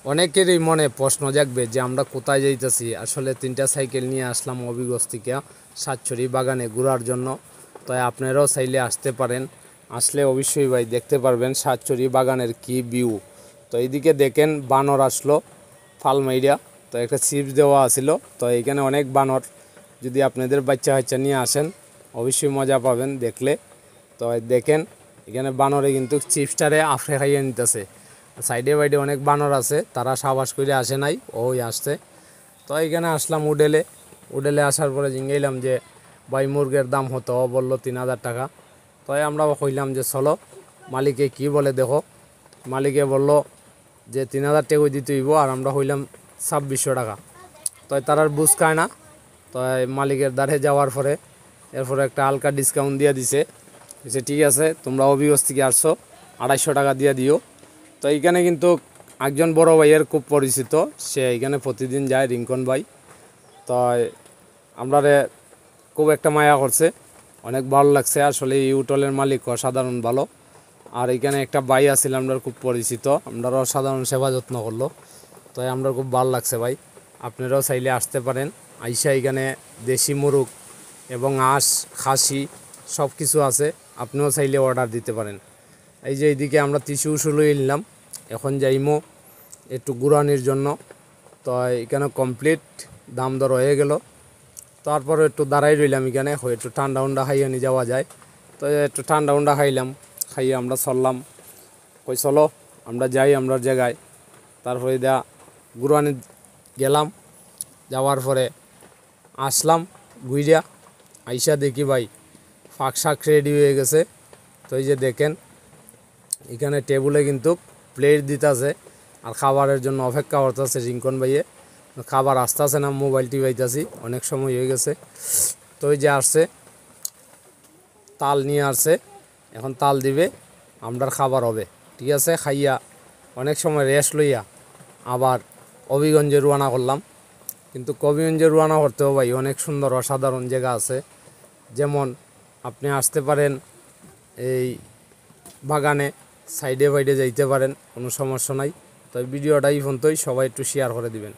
অনেকেরই মনে প্রশ্ন জাগবে যে আমরা কোথায় যাইতেছি। আসলে তিনটা সাইকেল নিয়ে আসলাম হবিগঞ্জ থেকে সাতছড়ি বাগানে ঘোরার জন্য। তাই আপনারাও চাইলে আসতে পারেন। আসলে অবশ্যই ভাই দেখতে পারবেন সাতছড়ি বাগানের কি ভিউ। তো এইদিকে দেখেন বানর আসলো ফালমাইরা। তো একটা চিপস দেওয়া আছিল। তো এখানে অনেক বানর, যদি আপনাদের বাচ্চা কাচ্চা নিয়ে আসেন অবশ্যই মজা পাবেন দেখলে। তো দেখেন এখানে বানরে কিন্তু চিপসটারে আফরে খাইয়ে নিতেছে। সাইডে বাইডে অনেক বানর আছে, তারা সাবাস করে আসে নাই, ওই আসছে। তো এখানে আসলাম উডেলে আসার পরে জিঙ্গাইলাম যে ভাই মুরগের দাম হতো, বললো 3,000 টাকা। তো আমরা কইলাম যে চলো মালিকে কি বলে দেখো। মালিকে বলল যে 3,000 টাকা দিতে হইব, আর আমরা হইলাম 2,600 টাকা। তো তার বুঝ খায় না। তো মালিকের দ্বারে যাওয়ার পরে এরপরে একটা হালকা ডিসকাউন্ট দিয়ে দিছে। ঠিক আছে, তোমরা অভিগঞ্জ থেকে আসছো, 250 টাকা দিয়ে দিও। তো এইখানে কিন্তু একজন বড় ভাইয়ের খুব পরিচিত, সে এইখানে প্রতিদিন যায়, রিঙ্কন ভাই। তো আমরা খুব একটা মায়া করছে, অনেক ভালো লাগছে। আসলে এই হোটেলের মালিক অসাধারণ ভালো। আর এখানে একটা ভাই আছিল আমরা খুব পরিচিত, আমরা অসাধারণ সেবা যত্ন করলো। তো আমরা খুব ভালো লাগছে ভাই। আপনারাও চাইলে আসতে পারেন। আইসা এখানে দেশি মুরগ এবং হাঁস, খাসি সব কিছু আছে, আপনিও চাইলে অর্ডার দিতে পারেন। এই যে এইদিকে আমরা টিস্যু উসুলো নিলাম, এখন যাইমো একটু ঘুরানির জন্য। তো এখানে কমপ্লিট দাম দর হয়ে গেল। তারপরে একটু দাঁড়াই রইলাম এখানে, একটু ঠান্ডা উন্ডা খাইয়ে নিয়ে যাওয়া যায়। তো একটু ঠান্ডা উন্ডা খাইলাম, খাইয়ে আমরা চললাম। কই চলো আমরা যাই আমরা জায়গায়। তারপরে ঘুরানি গেলাম, যাওয়ার পরে আসলাম ঘুইরা। আইসা দেখি ভাই ফাঁক শাক রেডি হয়ে গেছে। তো এই যে দেখেন এখানে টেবুলে কিন্তু প্লেট দিতেছে, আর খাবারের জন্য অপেক্ষা করতেছে রিঙ্কন ভাইয়ে। খাবার আসতেছে না, মোবাইল টিপাইতেছি, অনেক সময় হয়ে গেছে। তো ওই যে আসছে, তাল নিয়ে আসছে, এখন তাল দিবে, আমরার খাবার হবে। ঠিক আছে, খাইয়া অনেক সময় রেস্ট লইয়া আবার হবিগঞ্জে রওনা করলাম। কিন্তু হবিগঞ্জে রওনা করতেও ভাই অনেক সুন্দর অসাধারণ জায়গা আছে। যেমন আপনি আসতে পারেন এই বাগানে, সাইডে বাইডে যাইতে পারেন, কোনো সমস্যা নাই। তো ভিডিওটা এই পর্যন্তই, সবাই একটু শেয়ার করে দিবেন।